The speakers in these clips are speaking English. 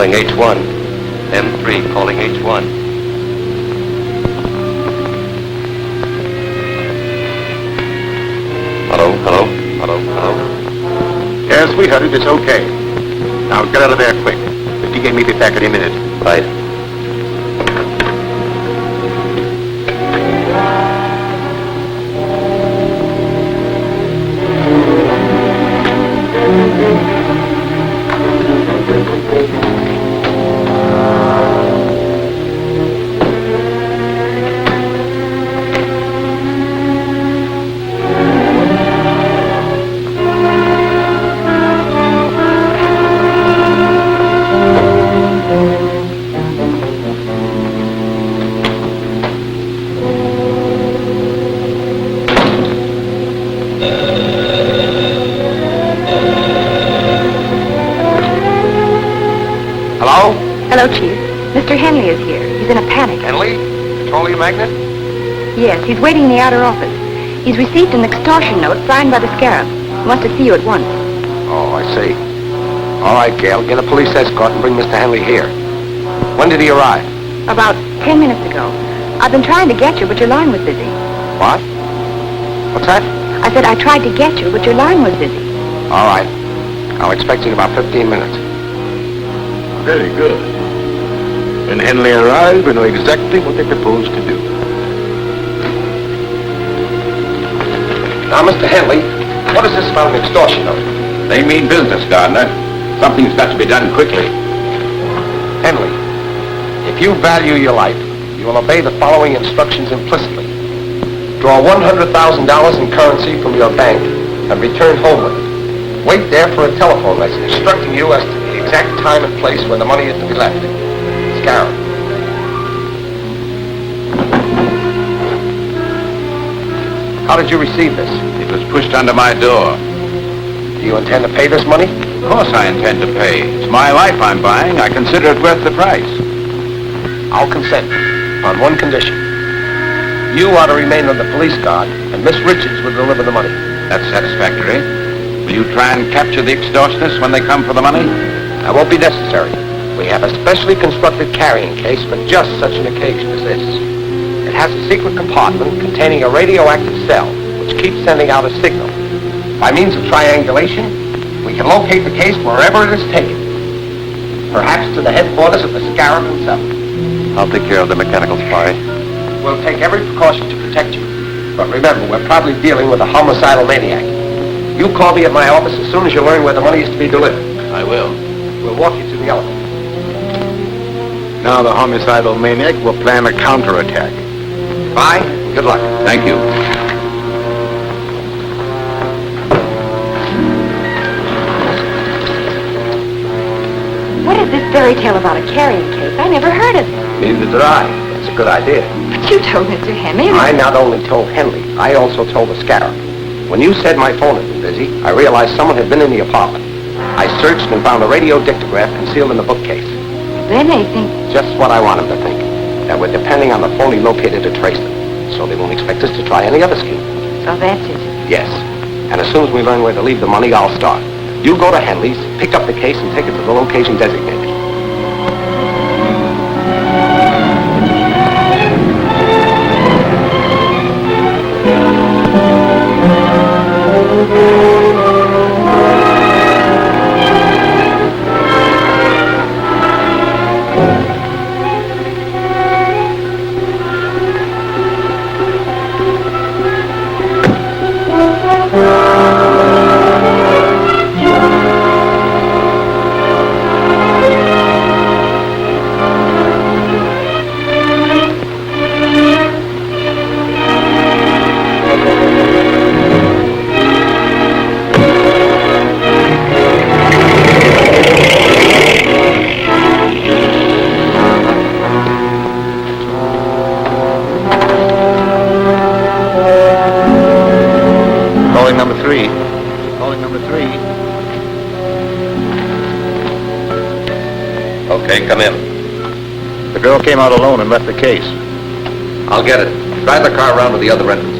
calling H1. M3 calling H1. Hello, hello, hello, hello. Yeah, sweetheart, it's okay. Now get out of there quick. 50 gave me be back any minute. Right. Hello, Chief. Mr. Henley is here. He's in a panic. Henley? Petroleum magnate? Yes, he's waiting in the outer office. He's received an extortion note signed by the Scarab. He wants to see you at once. Oh, I see. All right, Gail, get a police escort and bring Mr. Henley here. When did he arrive? About 10 minutes ago. I've been trying to get you, but your line was busy. What? What's that? I said I tried to get you, but your line was busy. All right. I'll expect you in about 15 minutes. Very good. When Henley arrives, we know exactly what they propose to do. Now, Mr. Henley, what is this about an extortion note? They mean business, Gardner. Something's got to be done quickly. Henley, if you value your life, you will obey the following instructions implicitly. Draw $100,000 in currency from your bank and return home with it. Wait there for a telephone message instructing you as to the exact time and place where the money is to be left. Scarab. How did you receive this? It was pushed under my door. Do you intend to pay this money? Of course I intend to pay. It's my life I'm buying. I consider it worth the price. I'll consent on one condition. You are to remain on the police guard, and Miss Richards will deliver the money. That's satisfactory. Will you try and capture the extortionists when they come for the money? That won't be necessary. We have a specially constructed carrying case for just such an occasion as this. It has a secret compartment containing a radioactive cell, which keeps sending out a signal. By means of triangulation, we can locate the case wherever it is taken. Perhaps to the headquarters of the Scarab himself. I'll take care of the mechanical spy. We'll take every precaution to protect you. But remember, we're probably dealing with a homicidal maniac. You call me at my office as soon as you learn where the money is to be delivered. I will. We'll walk you to the elevator. Now the homicidal maniac will plan a counterattack. Bye. Good luck. Thank you. What is this fairy tale about a carrying case? I never heard of it. Neither did I. It's a good idea. But you told Mr. Henley. I not only told Henley, I also told the Scarab. When you said my phone had been busy, I realized someone had been in the apartment. I searched and found a radio dictograph concealed in the bookcase. Then they think... Just what I want them to think. That we're depending on the phone he located to trace them. So they won't expect us to try any other scheme. So that's it. Yes. And as soon as we learn where to leave the money, I'll start. You go to Henley's, pick up the case, and take it to the location designated. Okay, come in. The girl came out alone and left the case. I'll get it. Drive the car around to the other entrance.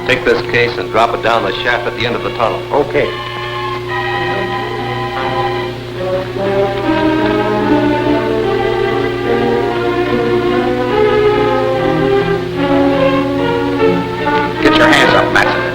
Take this case and drop it down the shaft at the end of the tunnel. Okay. Get your hands up, Matson.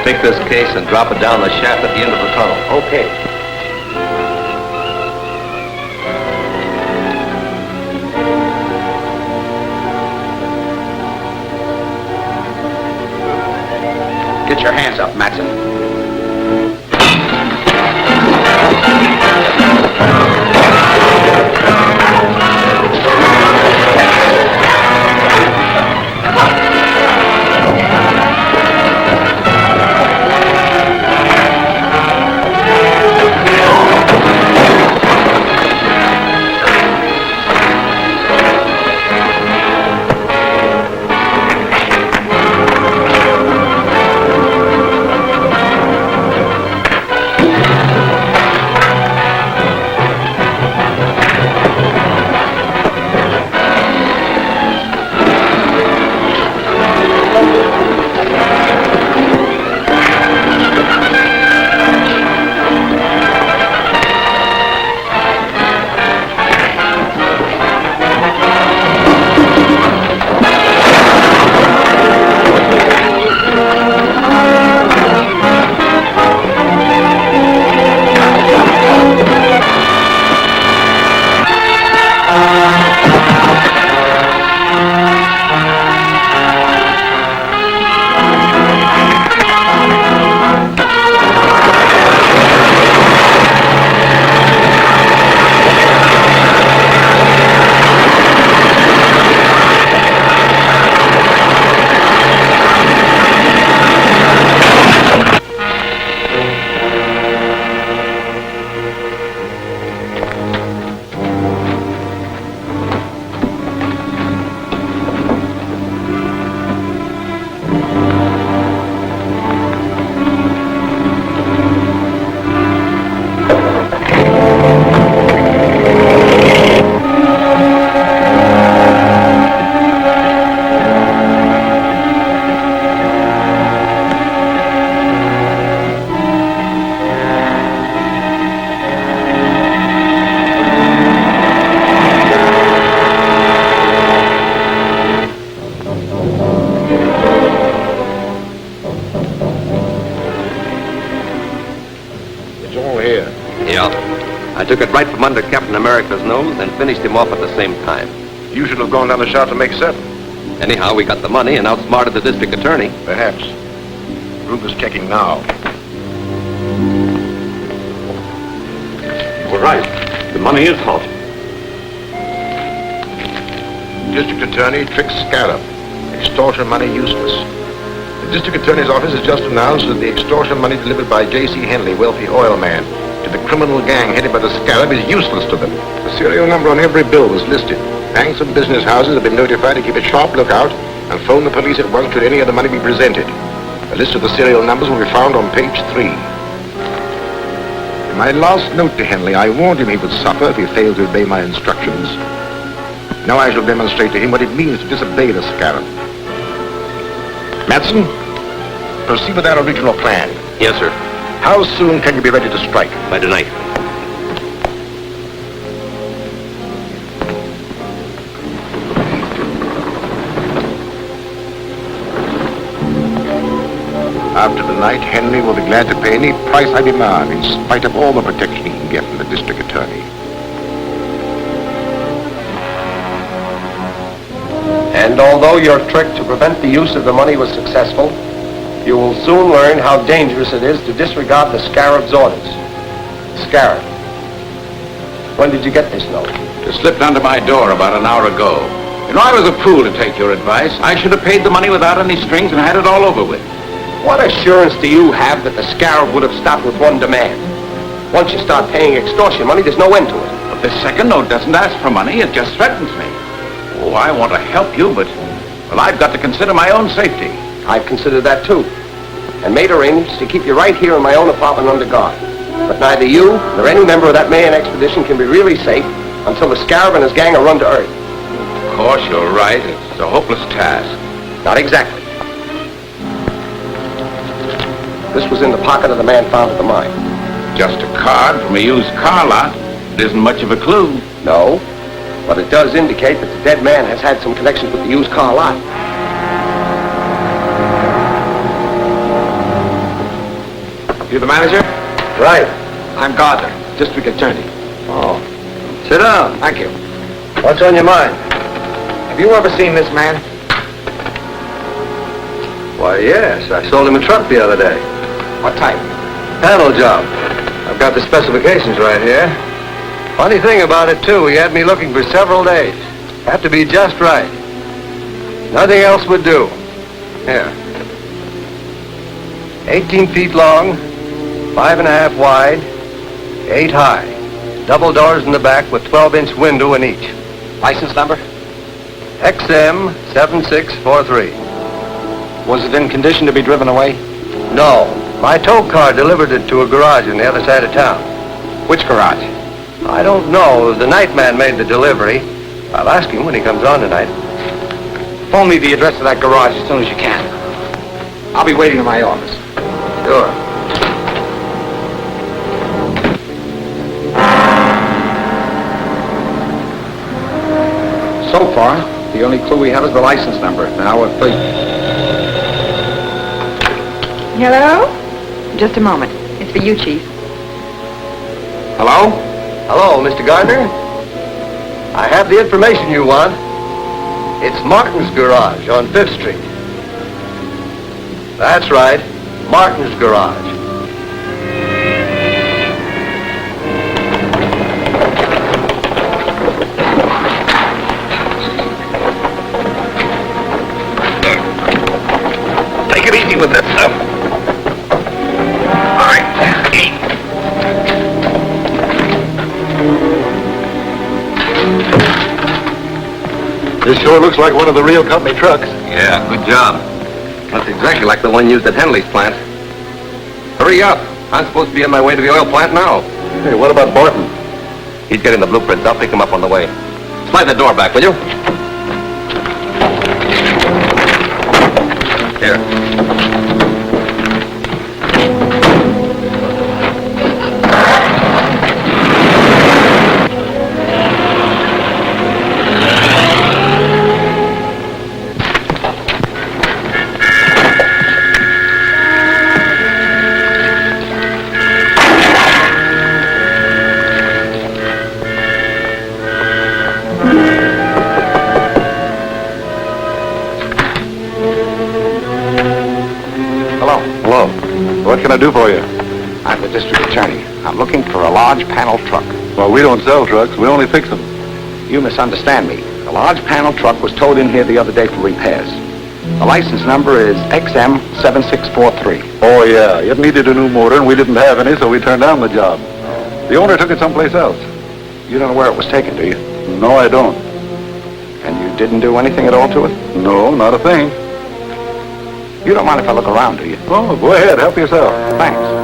Take this case and drop it down the shaft at the end of the tunnel. Okay. Get your hands up, Matson. Yeah. I took it right from under Captain America's nose and finished him off at the same time. You should have gone down the shaft to make 7. Anyhow, we got the money and outsmarted the district attorney. Perhaps. Ruger's checking now. You were right. The money is hot. District Attorney tricks Scarab. Extortion money useless. The District Attorney's office has just announced that the extortion money delivered by J.C. Henley, wealthy oil man, to the criminal gang headed by the Scarab is useless to them. The serial number on every bill was listed. Banks and business houses have been notified to keep a sharp lookout and phone the police at once should any of the money be presented. A list of the serial numbers will be found on page 3. In my last note to Henley, I warned him he would suffer if he failed to obey my instructions. Now I shall demonstrate to him what it means to disobey the Scarab. Madsen, proceed with our original plan. Yes, sir. How soon can you be ready to strike? By tonight. After tonight, Henry will be glad to pay any price I demand, in spite of all the protection he can get from the district attorney. And although your trick to prevent the use of the money was successful, you will soon learn how dangerous it is to disregard the Scarab's orders. Scarab, when did you get this note? It slipped under my door about an hour ago. You know, I was a fool to take your advice. I should have paid the money without any strings and had it all over with. What assurance do you have that the Scarab would have stopped with one demand? Once you start paying extortion money, there's no end to it. But this second note doesn't ask for money, it just threatens me. Oh, I want to help you, but, well, I've got to consider my own safety. I've considered that too, and made arrangements to keep you right here in my own apartment under guard. But neither you nor any member of that Mayan expedition can be really safe until the Scarab and his gang are run to earth. Of course, you're right. It's a hopeless task. Not exactly. This was in the pocket of the man found at the mine. Just a card from a used car lot. It isn't much of a clue. No, but it does indicate that the dead man has had some connections with the used car lot. You the manager? Right. I'm Gardner, district attorney. Oh. Sit down. Thank you. What's on your mind? Have you ever seen this man? Why, yes. I sold him a truck the other day. What type? Panel job. I've got the specifications right here. Funny thing about it, too, he had me looking for several days. Had to be just right. Nothing else would do. Here. 18 feet long, 5.5 wide, 8 high. Double doors in the back with 12-inch window in each. License number? XM 7643. Was it in condition to be driven away? No. My tow car delivered it to a garage on the other side of town. Which garage? I don't know. The night man made the delivery. I'll ask him when he comes on tonight. Phone me the address of that garage as soon as you can. I'll be waiting in my office. Sure. So far, the only clue we have is the license number. Now we're free. Hello? Just a moment. It's for you, Chief. Hello? Hello, Mr. Gardner. I have the information you want. It's Martin's garage on 5th Street. That's right. Martin's garage. Take it easy with this stuff. All right. This sure looks like one of the real company trucks. Yeah, good job. That's exactly like the one used at Henley's plant. Hurry up. I'm supposed to be on my way to the oil plant now. Hey, what about Barton? He's getting the blueprints. I'll pick him up on the way. Slide the door back, will you? Here. can I do for you? I'm the district attorney. I'm looking for a large panel truck. Well, we don't sell trucks. We only fix them. You misunderstand me. The large panel truck was towed in here the other day for repairs. The license number is XM7643. Oh, yeah. It needed a new motor, and we didn't have any, so we turned down the job. The owner took it someplace else. You don't know where it was taken, do you? No, I don't. And you didn't do anything at all to it? No, not a thing. You don't mind if I look around, do you? Oh, go ahead. Help yourself. Thanks.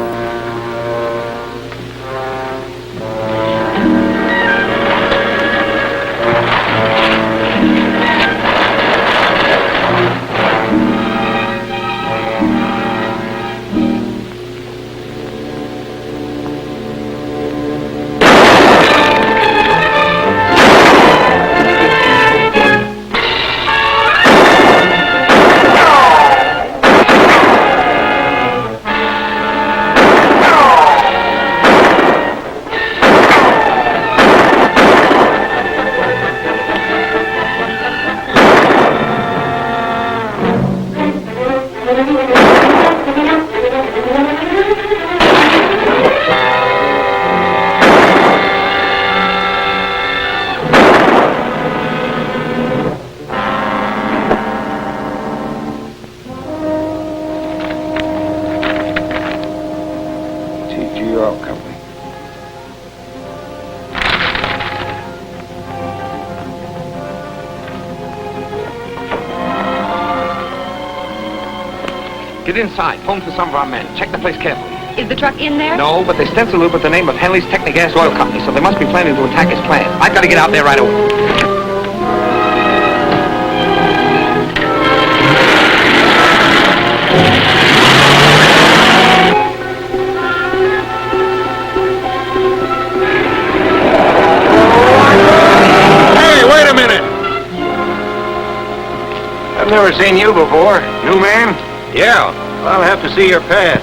Get inside. Phone for some of our men. Check the place carefully. Is the truck in there? No, but they stenciled it with the name of Henley's Technigas Oil Company, so they must be planning to attack his plant. I've got to get out there right away. Hey, wait a minute! I've never seen you before. New man? Yeah, I'll have to see your pass.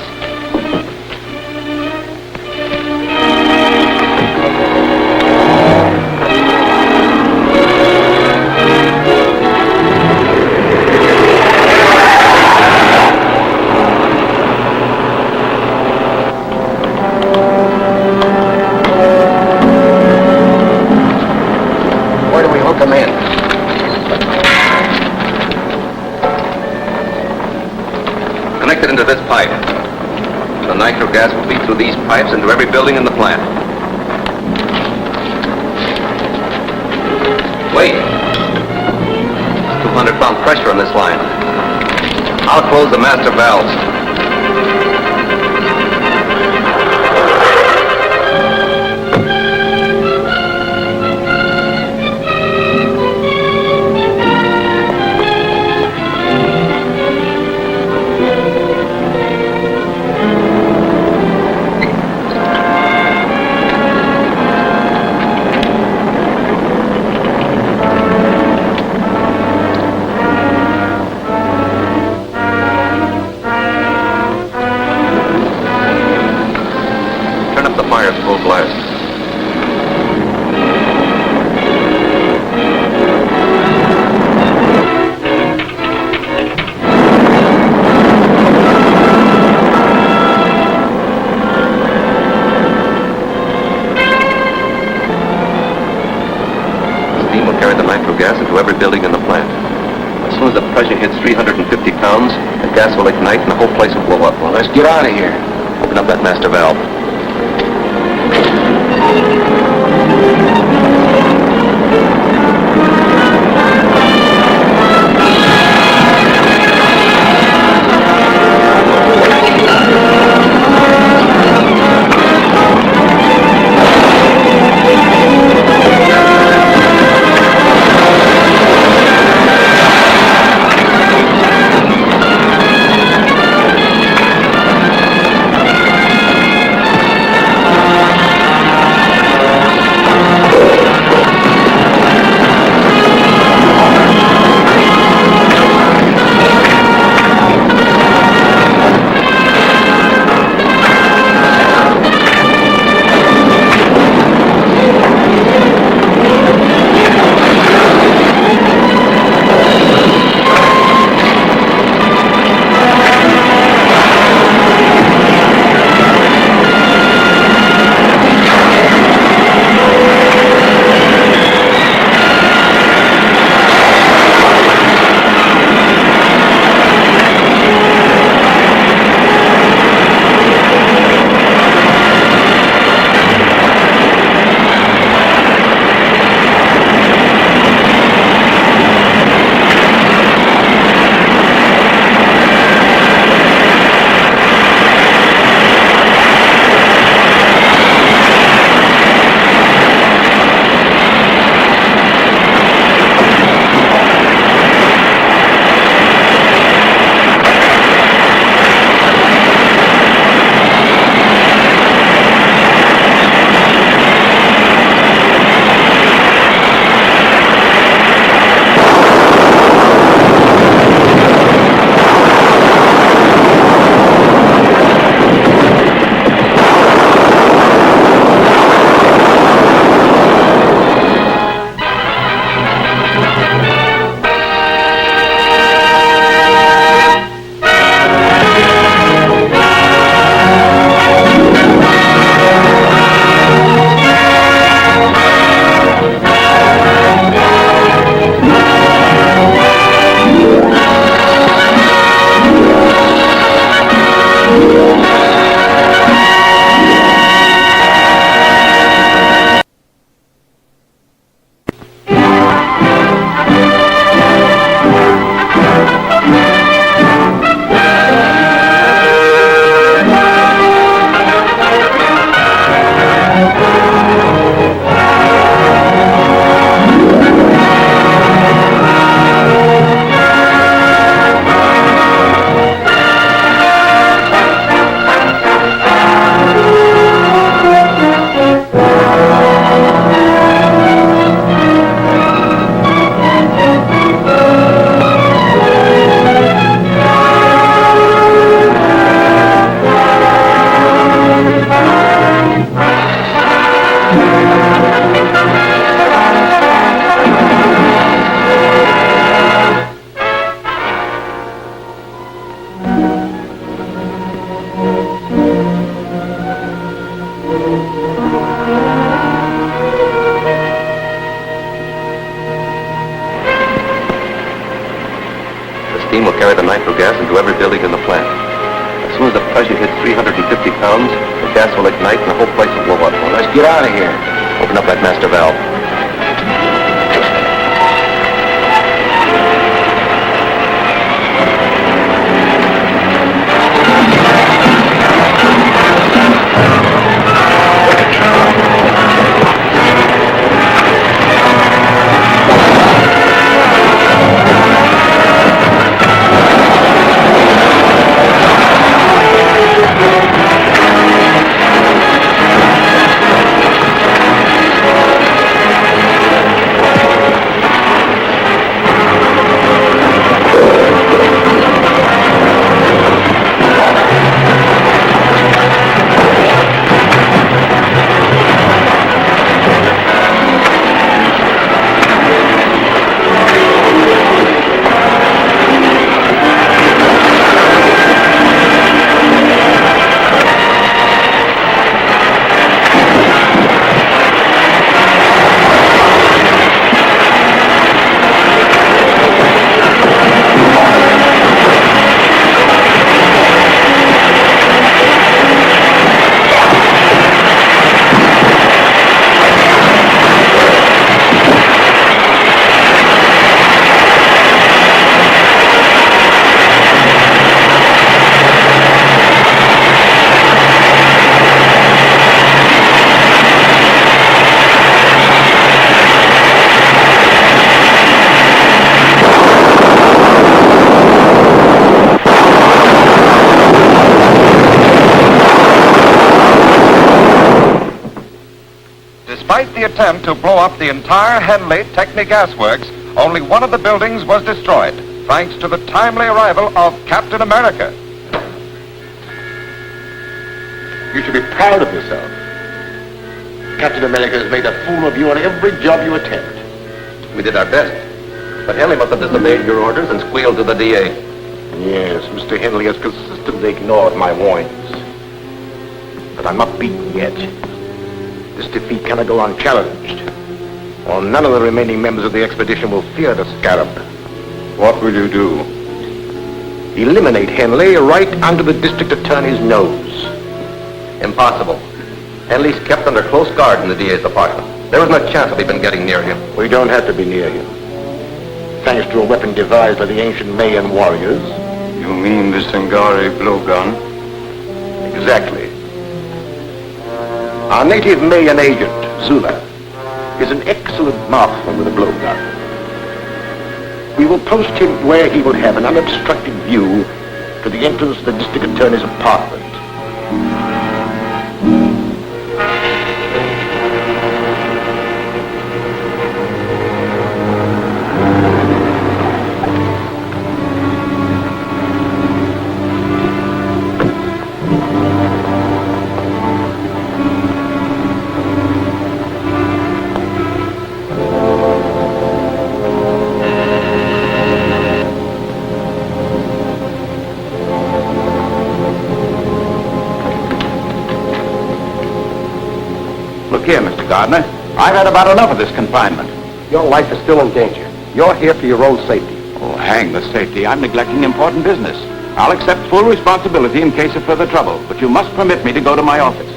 Where do we hook him in? Connected into this pipe. The nitro gas will feed through these pipes into every building in the plant. Wait. 200-pound pressure on this line. I'll close the master valves. Full blast. Steam will carry the nitro gas into every building in the plant. As soon as the pressure hits 350 pounds, the gas will ignite and the whole place will blow up. Well, let's get out of here. Open up that master valve. carry the nitro gas into every building in the plant. As soon as the pressure hits 350 pounds, the gas will ignite and the whole place will blow up. Well, let's get out of here. Open up that master valve. Despite the attempt to blow up the entire Henley Techni-Gas Works, only one of the buildings was destroyed, thanks to the timely arrival of Captain America. You should be proud of yourself. Captain America has made a fool of you on every job you attempt. We did our best. But Henley must have disobeyed your orders and squealed to the DA. Yes, Mr. Henley has consistently ignored my warnings. But I'm not beaten yet. This defeat cannot go unchallenged, or none of the remaining members of the expedition will fear the Scarab. What will you do? Eliminate Henley right under the district attorney's nose. Impossible. Henley's kept under close guard in the DA's apartment. There was no chance of even getting near him. We don't have to be near him. Thanks to a weapon devised by the ancient Mayan warriors. You mean the Sangari blowgun? Exactly. Our native Mayan agent, Zula, is an excellent marksman with a blowgun. We will post him where he will have an unobstructed view to the entrance of the district attorney's apartment. Look here, Mr. Gardner. I've had about enough of this confinement. Your life is still in danger. You're here for your own safety. Oh, hang the safety. I'm neglecting important business. I'll accept full responsibility in case of further trouble, but you must permit me to go to my office.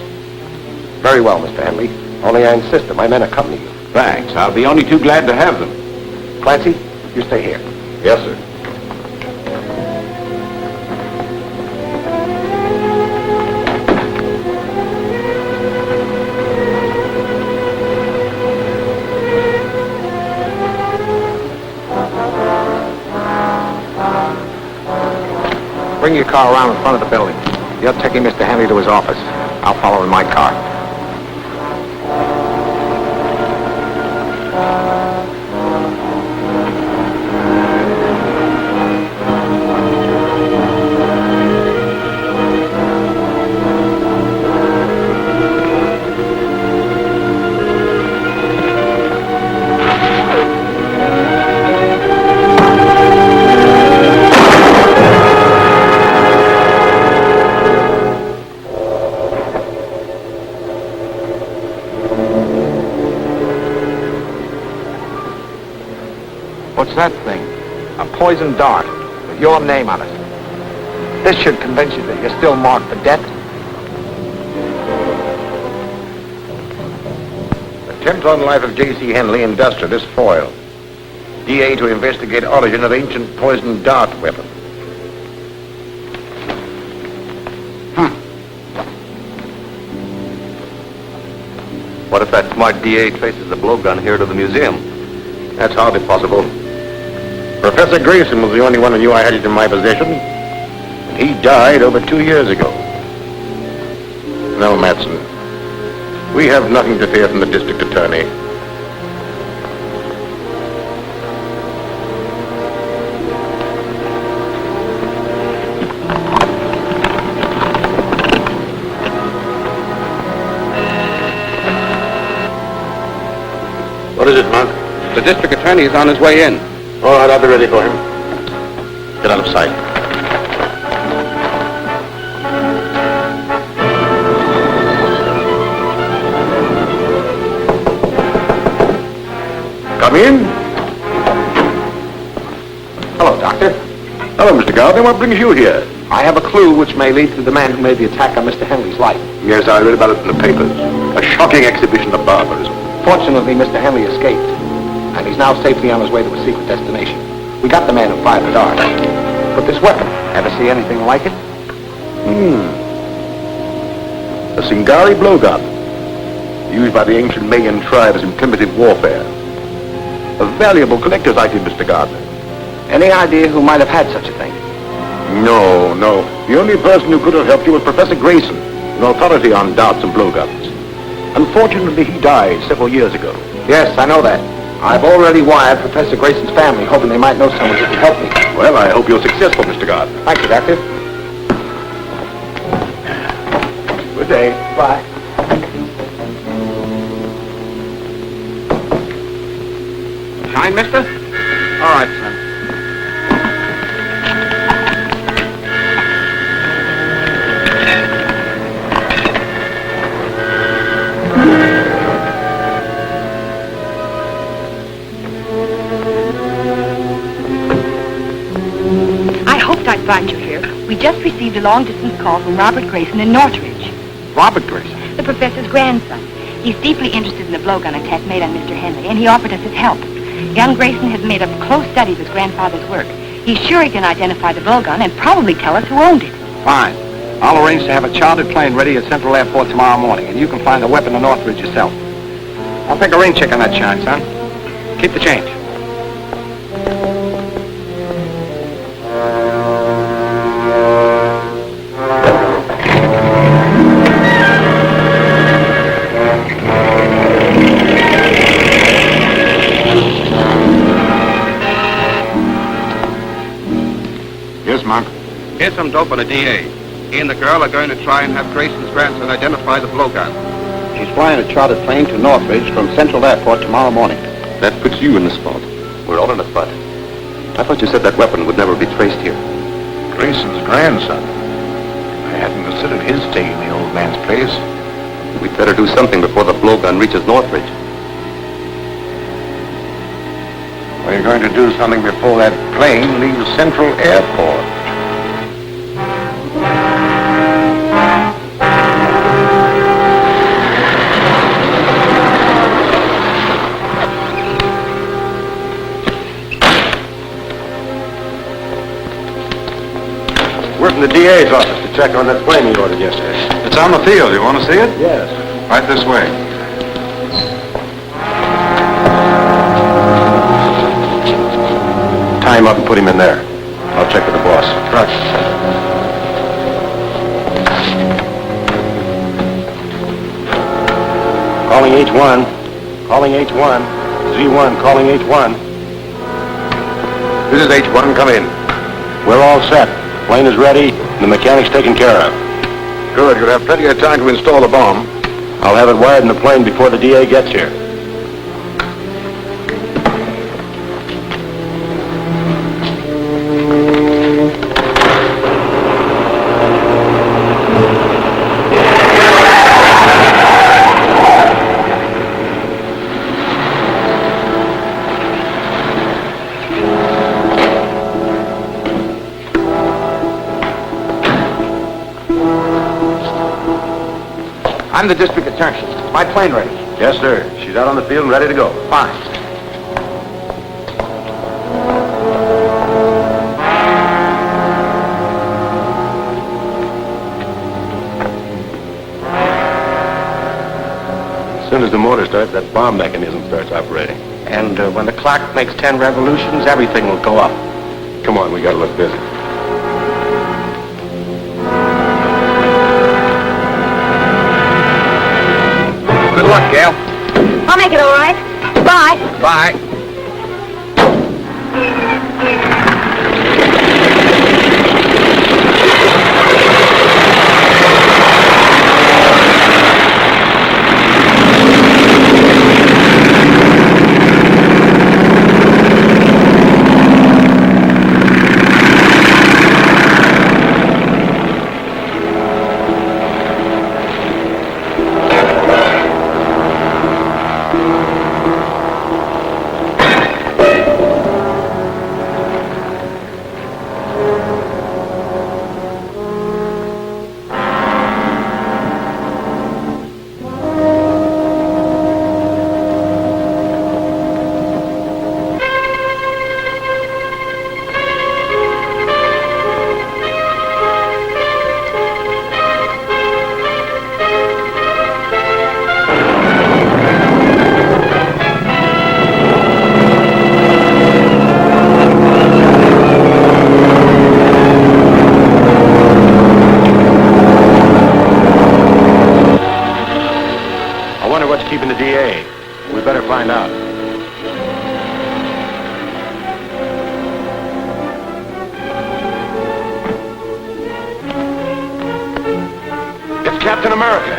Very well, Mr. Henley. Only I insist that my men accompany you. Thanks. I'll be only too glad to have them. Clancy, you stay here. Yes, sir. Bring your car around in front of the building. You're taking Mr. Henley to his office. I'll follow in my car. What's that thing? A poison dart. It your name on it. This should convince you that you're still marked for death. Attempt on life of J.C. Henley, industrialist, foiled. DA to investigate origin of ancient poison dart weapon. What if that smart DA traces the blowgun here to the museum? That's hardly possible. Professor Grayson was the only one who knew I had it in my possession. He died over 2 years ago. No, Matson. We have nothing to fear from the district attorney. What is it, Monk? The district attorney is on his way in. All right, I'll be ready for him. Get out of sight. Come in. Hello, Doctor. Hello, Mr. Gardner. What brings you here? I have a clue which may lead to the man who made the attack on Mr. Henley's life. Yes, I read about it in the papers. A shocking exhibition of barbarism. Fortunately, Mr. Henley escaped, and he's now safely on his way to a secret destination. We got the man who fired the dart. But this weapon, ever see anything like it? A Singari blowgun, used by the ancient Mayan tribes in primitive warfare. A valuable collector's item, Mr. Gardner. Any idea who might have had such a thing? No. The only person who could have helped you was Professor Grayson, an authority on darts and blowguns. Unfortunately, he died several years ago. Yes, I know that. I've already wired Professor Grayson's family, hoping they might know someone who can help me. Well, I hope you're successful, Mr. Gardner. Thank you, Doctor. Good day. Bye. Shine, mister? All right, son. I'd find you here. We just received a long-distance call from Robert Grayson in Northridge. Robert Grayson? The professor's grandson. He's deeply interested in the blowgun attack made on Mr. Henley, and he offered us his help. Young Grayson has made a close study of his grandfather's work. He's sure he can identify the blowgun and probably tell us who owned it. Fine. I'll arrange to have a chartered plane ready at Central Airport tomorrow morning, and you can find the weapon in Northridge yourself. I'll take a rain check on that shine, son. Keep the change. Yes, Monk. Here's some dope on a DA. He and the girl are going to try and have Grayson's grandson identify the blowgun. She's flying a chartered plane to Northridge from Central Airport tomorrow morning. That puts you in the spot. We're all in the spot. I thought you said that weapon would never be traced here. Grayson's grandson. I hadn't considered his taking the old man's place. We'd better do something before the blowgun reaches Northridge. We're going to do something before that plane leaves Central Airport. We're from the DA's office to check on that plane you ordered yesterday. It's on the field. You want to see it? Yes. Right this way. Tie him up and put him in there. I'll check with the boss. Right. Calling H1. Calling H1. Z1 calling H1. This is H1. Come in. We're all set. Plane is ready. The mechanic's taken care of. Good. You'll have plenty of time to install the bomb. I'll have it wired in the plane before the DA gets here. I'm the district attorney. Is my plane ready? Yes, sir. She's out on the field and ready to go. Fine. As soon as the motor starts, that bomb mechanism starts operating. And when the clock makes 10 revolutions, everything will go up. Come on, we gotta look busy. Good luck, Gail. I'll make it all right. Bye. Bye. Keeping the DA. We better find out. It's Captain America.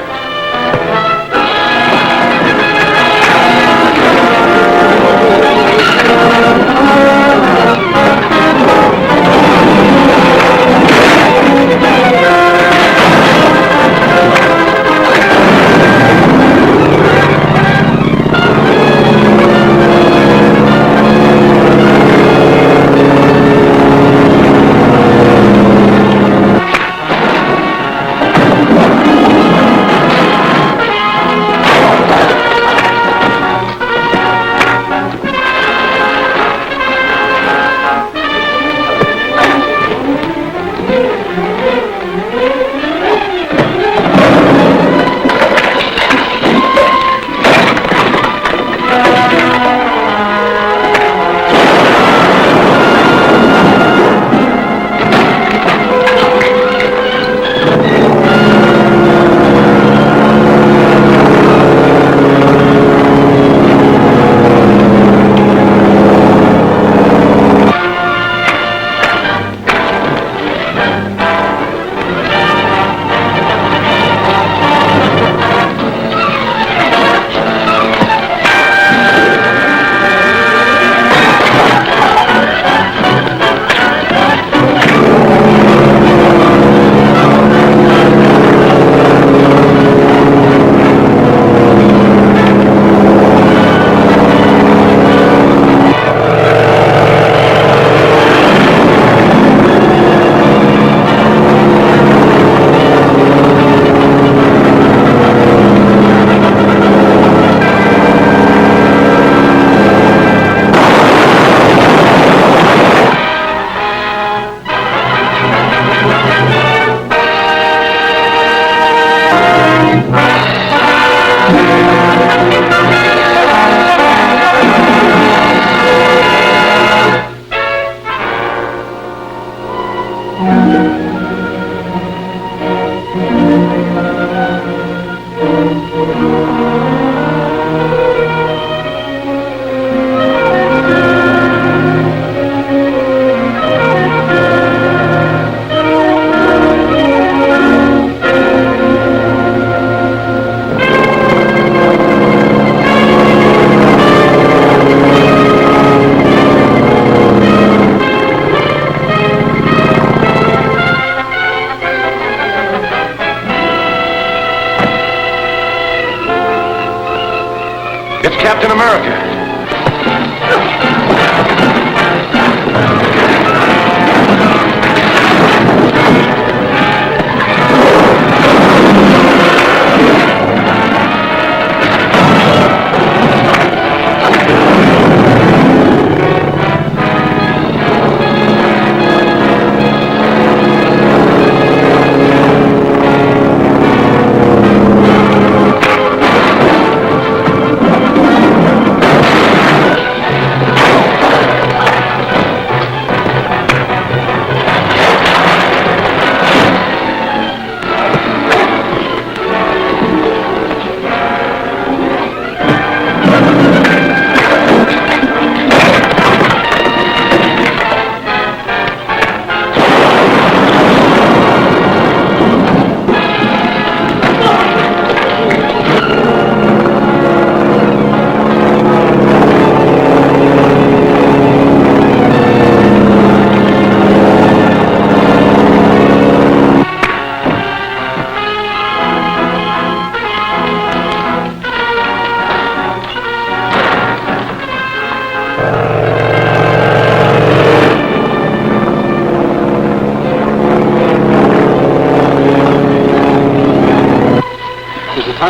It's Captain America.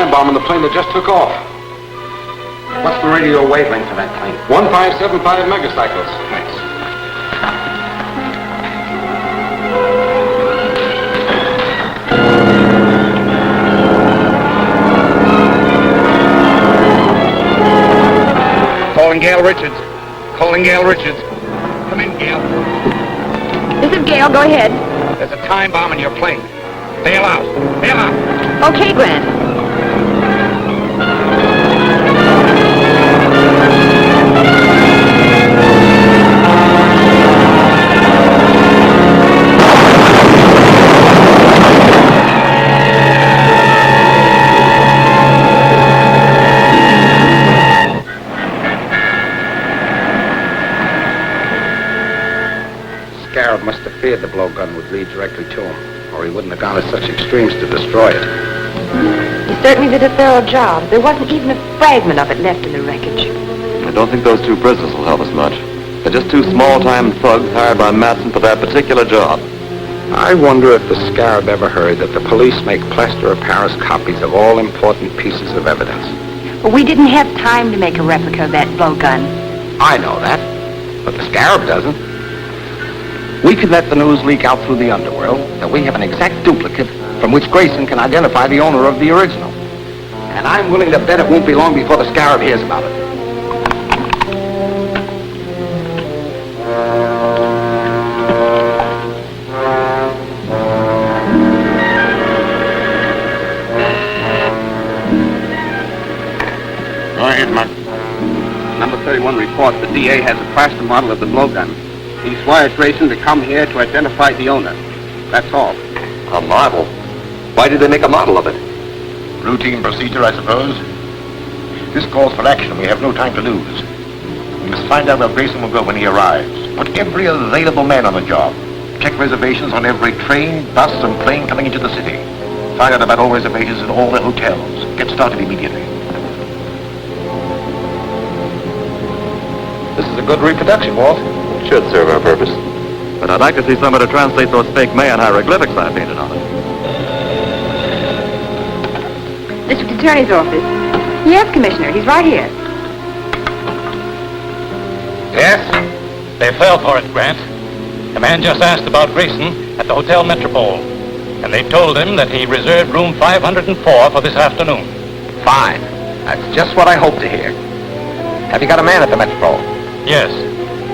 time bomb on the plane that just took off. What's the radio wavelength for that plane? 1575 megacycles. Thanks. Calling Gail Richards. Calling Gail Richards. Come in, Gail. This is Gail. Go ahead. There's a time bomb in your plane. Bail out. Bail out. Okay, Grant. Scarab must have feared the blowgun would lead directly to him, or he wouldn't have gone to such extremes to destroy it. He certainly did a thorough job. There wasn't even a fragment of it left in the wreckage. I don't think those two prisoners will help us much. They're just two small-time thugs hired by Matson for that particular job. I wonder if the Scarab ever heard that the police make plaster of Paris copies of all important pieces of evidence. But we didn't have time to make a replica of that blowgun. I know that, but the Scarab doesn't. We could let the news leak out through the underworld that we have an exact duplicate from which Grayson can identify the owner of the original. And I'm willing to bet it won't be long before the Scarab hears about it. Go ahead, Mark. Number 31 reports the DA has a plaster model of the blowgun. He's wired Grayson to come here to identify the owner. That's all. A model? Why did they make a model of it? Routine procedure, I suppose. This calls for action. We have no time to lose. We must find out where Grayson will go when he arrives. Put every available man on the job. Check reservations on every train, bus, and plane coming into the city. Find out about all reservations in all the hotels. Get started immediately. This is a good reproduction, Walt. Should serve our purpose. But I'd like to see somebody translate those fake Mayan hieroglyphics I painted on it. District Attorney's office. Yes, Commissioner. He's right here. Yes? They fell for it, Grant. The man just asked about Grayson at the Hotel Metropole, and they told him that he reserved room 504 for this afternoon. Fine. That's just what I hoped to hear. Have you got a man at the Metropole? Yes.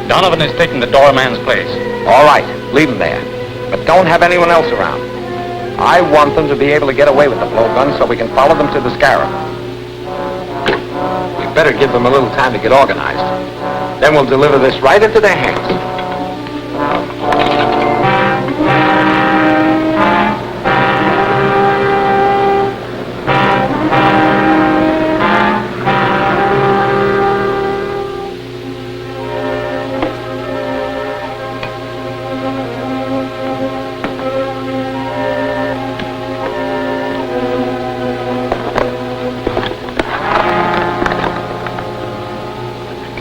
Donovan is taking the doorman's place. All right, leave him there. But don't have anyone else around. I want them to be able to get away with the blowgun so we can follow them to the Scarab. We better give them a little time to get organized. Then we'll deliver this right into their hands.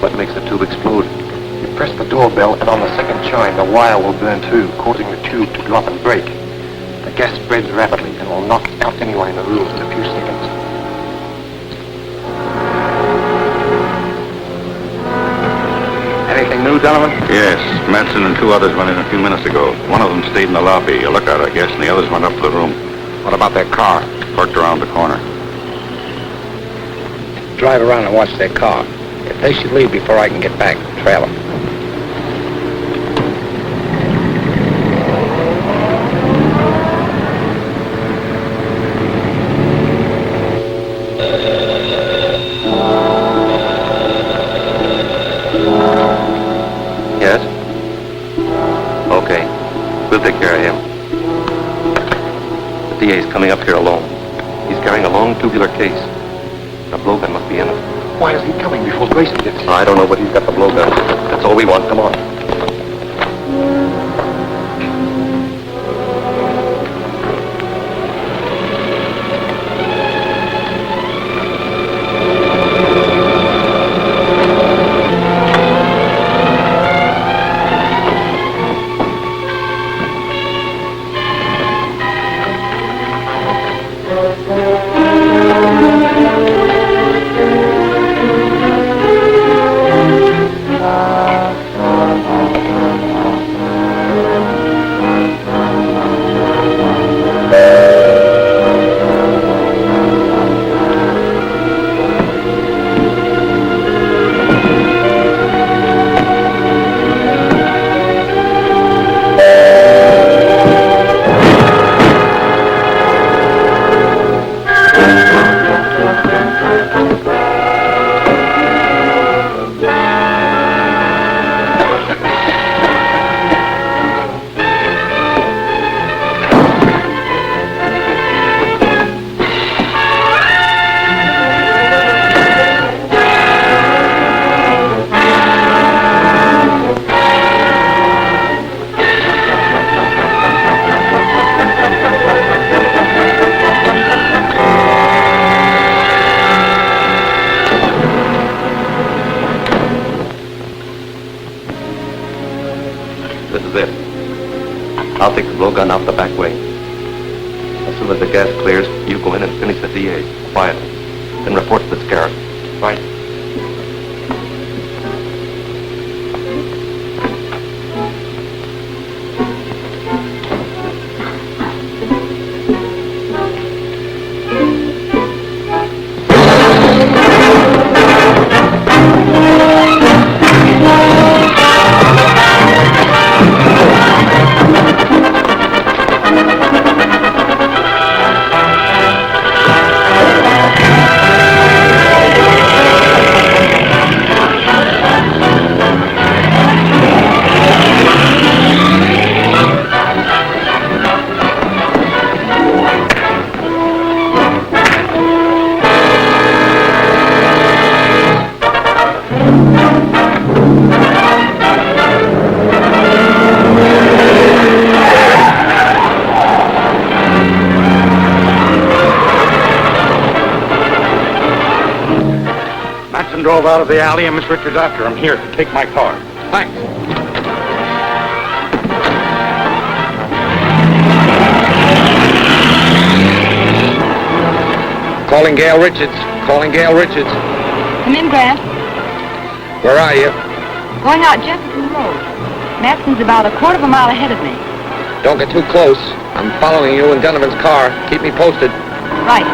What makes the tube explode? You press the doorbell, and on the second chime, the wire will burn too, causing the tube to drop and break. The gas spreads rapidly and will knock out anyone in the room in a few seconds. Anything new, Donovan? Yes, Matson and two others went in a few minutes ago. One of them stayed in the lobby, a lookout, I guess, and the others went up to the room. What about their car? Parked around the corner. Drive around and watch their car. If they should leave before I can get back, trail them. Yes? Okay. We'll take care of him. The DA's coming up here alone. He's carrying a long tubular case. The blowgun must be in it. Why is he coming before Grayson gets here? I don't know, but he's got the blowgun. That's all we want. Come on. is it. I'll take the blowgun out the back way. As soon as the gas clears, you go in and finish the DA, quietly. Then report to the scarab. Right. Drove out of the alley, and Miss Richards after him. Here, take my car. Thanks. Calling Gail Richards. Calling Gail Richards. Come in, Grant. Where are you? Going out Jefferson Road. Matson's about a quarter of a mile ahead of me. Don't get too close. I'm following you in Donovan's car. Keep me posted. Right.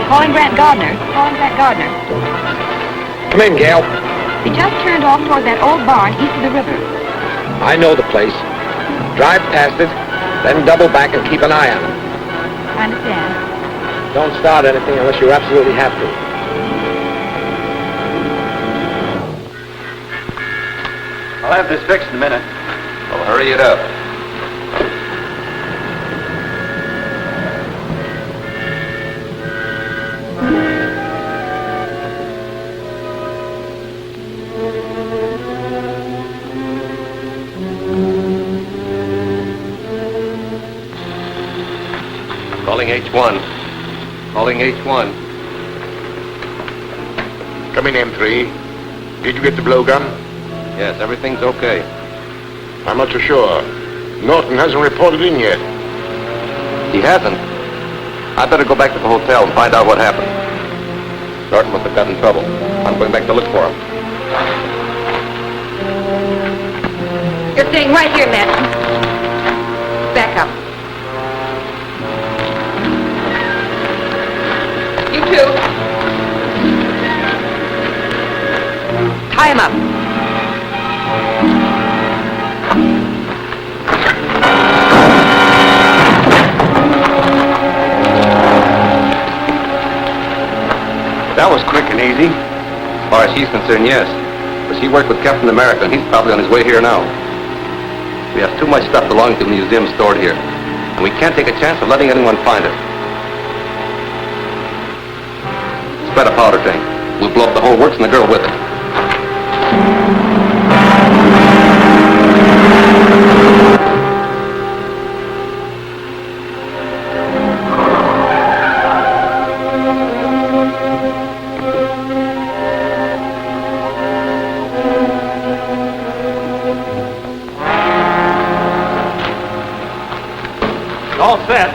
Calling Grant Gardner. Calling Grant Gardner. Come in, Gail. He just turned off toward that old barn east of the river. I know the place. Drive past it, then double back and keep an eye on it. I understand. Don't start anything unless you absolutely have to. I'll have this fixed in a minute. Well, hurry it up. Calling H1. Calling H1. Come in, M3. Did you get the blowgun? Yes, everything's okay. I'm not so sure. Norton hasn't reported in yet. He hasn't. I better go back to the hotel and find out what happened. Norton must have got in trouble. I'm going back to look for him. You're staying right here, Matson. Back up. You too. Tie him up. That was quick and easy. As far as she's concerned, yes. But she worked with Captain America, and he's probably on his way here now. We have too much stuff belonging to the museum stored here, and we can't take a chance of letting anyone find it. Spread a powder tank. We'll blow up the whole works and the girl with it. All set.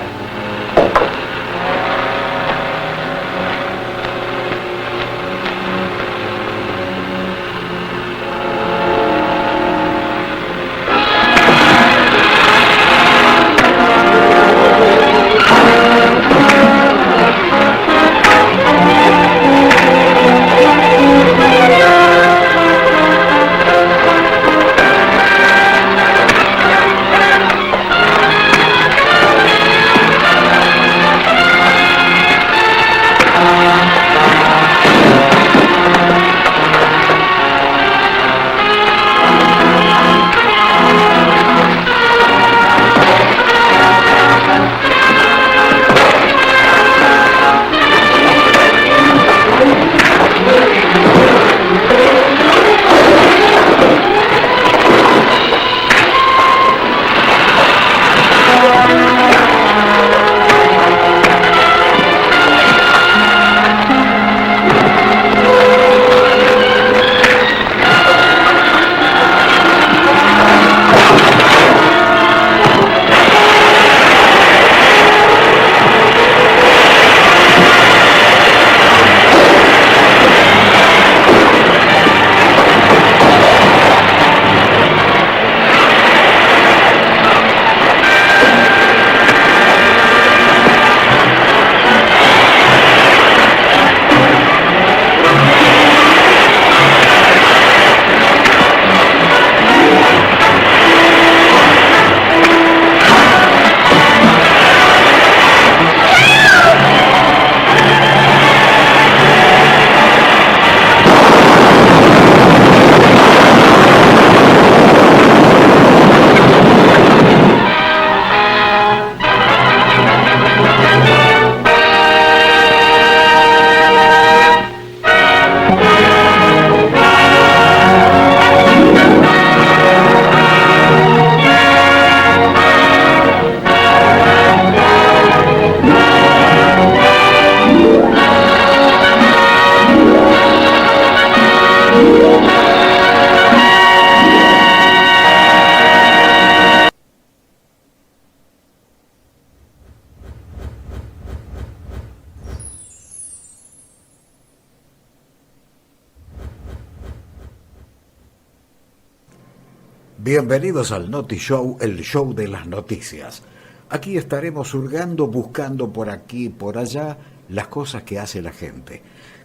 Bienvenidos al Noti Show, el show de las noticias. Aquí estaremos hurgando, buscando por aquí y por allá las cosas que hace la gente.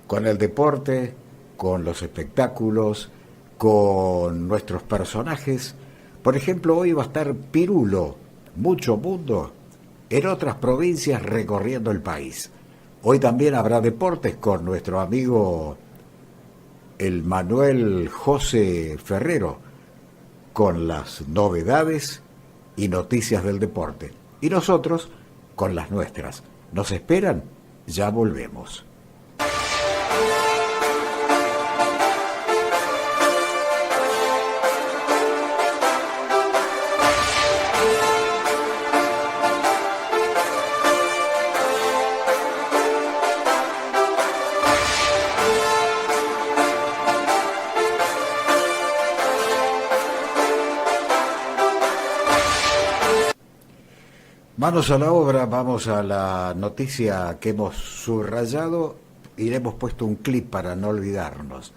Con el deporte, con los espectáculos, con nuestros personajes. Por ejemplo, hoy va a estar Pirulo, mucho mundo, en otras provincias recorriendo el país. Hoy también habrá deportes con nuestro amigo el Manuel José Ferrero, con las novedades y noticias del deporte. Y nosotros con las nuestras. ¿Nos esperan? Ya volvemos. Manos a la obra, vamos a la noticia que hemos subrayado y le hemos puesto un clip para no olvidarnos.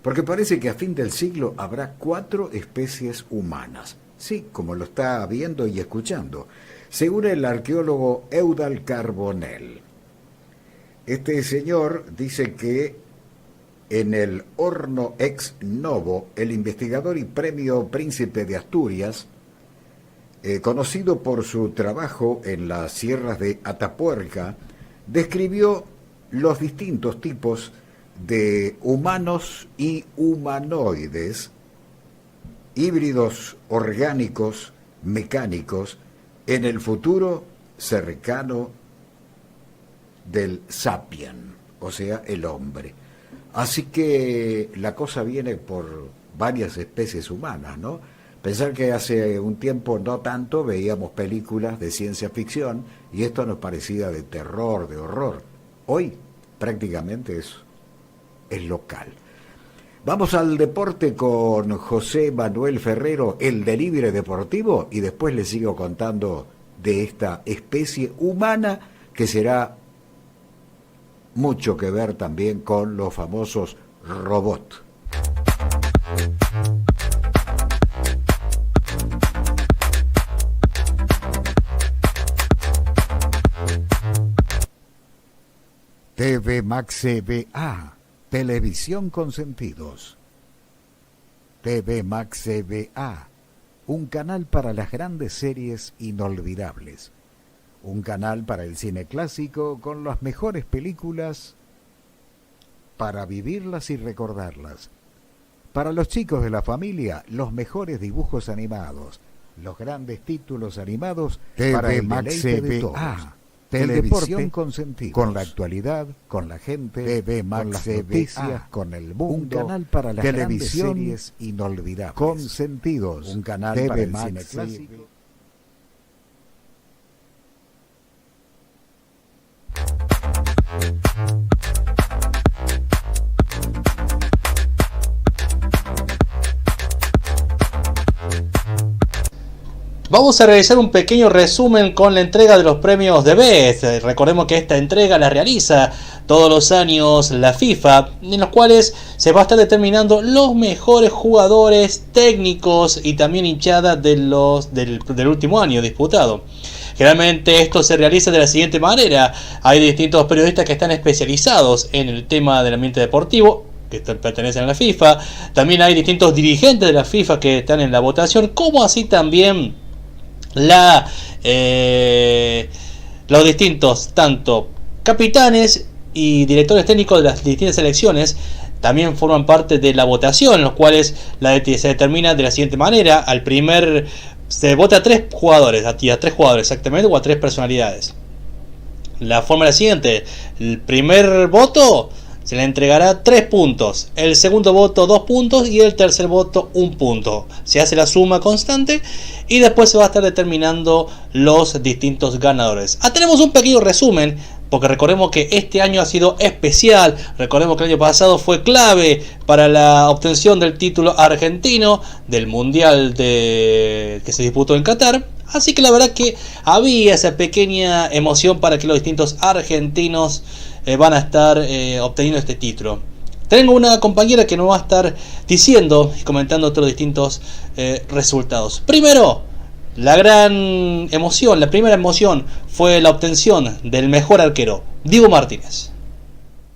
Porque parece que a fin del siglo habrá 4 especies humanas. Sí, como lo está viendo y escuchando, según el arqueólogo Eudal Carbonell. Este señor dice que en el horno ex novo, el investigador y premio Príncipe de Asturias, conocido por su trabajo en las sierras de Atapuerca, describió los distintos tipos de humanos y humanoides, híbridos orgánicos, mecánicos, en el futuro cercano del sapien, o sea, el hombre. Así que la cosa viene por varias especies humanas, ¿no? Pensar que hace un tiempo, no tanto, veíamos películas de ciencia ficción y esto nos parecía de terror, de horror. Hoy prácticamente es local. Vamos al deporte con José Manuel Ferrero, el delivery deportivo, y después les sigo contando de esta especie humana que será mucho que ver también con los famosos robots. TV Max CBA, televisión con sentidos. TV Max CBA, un canal para las grandes series inolvidables. Un canal para el cine clásico con las mejores películas para vivirlas y recordarlas. Para los chicos de la familia, los mejores dibujos animados, los grandes títulos animados para el deleite de todos. Televisión con sentido, con la actualidad, con la gente, TV Max, con las noticias, con el mundo, un canal para las televisión series inolvidables, con sentidos, un canal TV para el Max, cine clásico. Vamos a realizar un pequeño resumen con la entrega de los premios de Best. Recordemos que esta entrega la realiza todos los años la FIFA, en los cuales se va a estar determinando los mejores jugadores, técnicos y también hinchadas del último año disputado. Generalmente esto se realiza de la siguiente manera: hay distintos periodistas que están especializados en el tema del ambiente deportivo, que pertenecen a la FIFA. También hay distintos dirigentes de la FIFA que están en la votación, como así también los distintos tanto capitanes y directores técnicos de las distintas selecciones también forman parte de la votación, los cuales se determina de la siguiente manera: se vota a 3 jugadores, a 3 jugadores exactamente, o a 3 personalidades. La forma es la siguiente: el primer voto se le entregará 3 puntos, el segundo voto 2 puntos y el tercer voto 1 punto. Se hace la suma constante y después se va a estar determinando los distintos ganadores. Tenemos un pequeño resumen, porque recordemos que este año ha sido especial. Recordemos que el año pasado fue clave para la obtención del título argentino del Mundial que se disputó en Qatar. Así que la verdad que había esa pequeña emoción para que los distintos argentinos van a estar obteniendo este título. Tengo una compañera que nos va a estar diciendo y comentando otros distintos resultados. Primero, la primera emoción fue la obtención del mejor arquero, Dibu Martínez.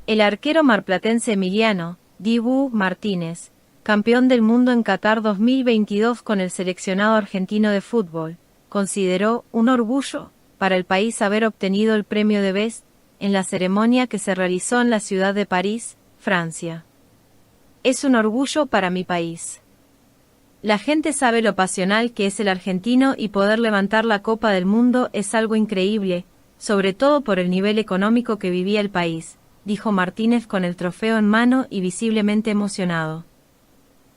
El arquero marplatense Emiliano Dibu Martínez, campeón del mundo en Qatar 2022 con el seleccionado argentino de fútbol, consideró un orgullo para el país haber obtenido el premio de Best en la ceremonia que se realizó en la ciudad de París, Francia. Es un orgullo para mi país. La gente sabe lo pasional que es el argentino y poder levantar la Copa del Mundo es algo increíble, sobre todo por el nivel económico que vivía el país, dijo Martínez con el trofeo en mano y visiblemente emocionado.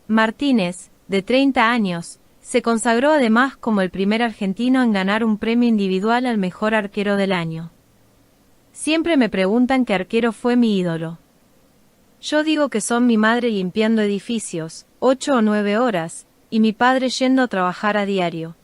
Martínez, de 30 años, se consagró además como el primer argentino en ganar un premio individual al mejor arquero del año. Siempre me preguntan qué arquero fue mi ídolo. Yo digo que son mi madre limpiando edificios, 8 o 9 horas, y mi padre yendo a trabajar a diario.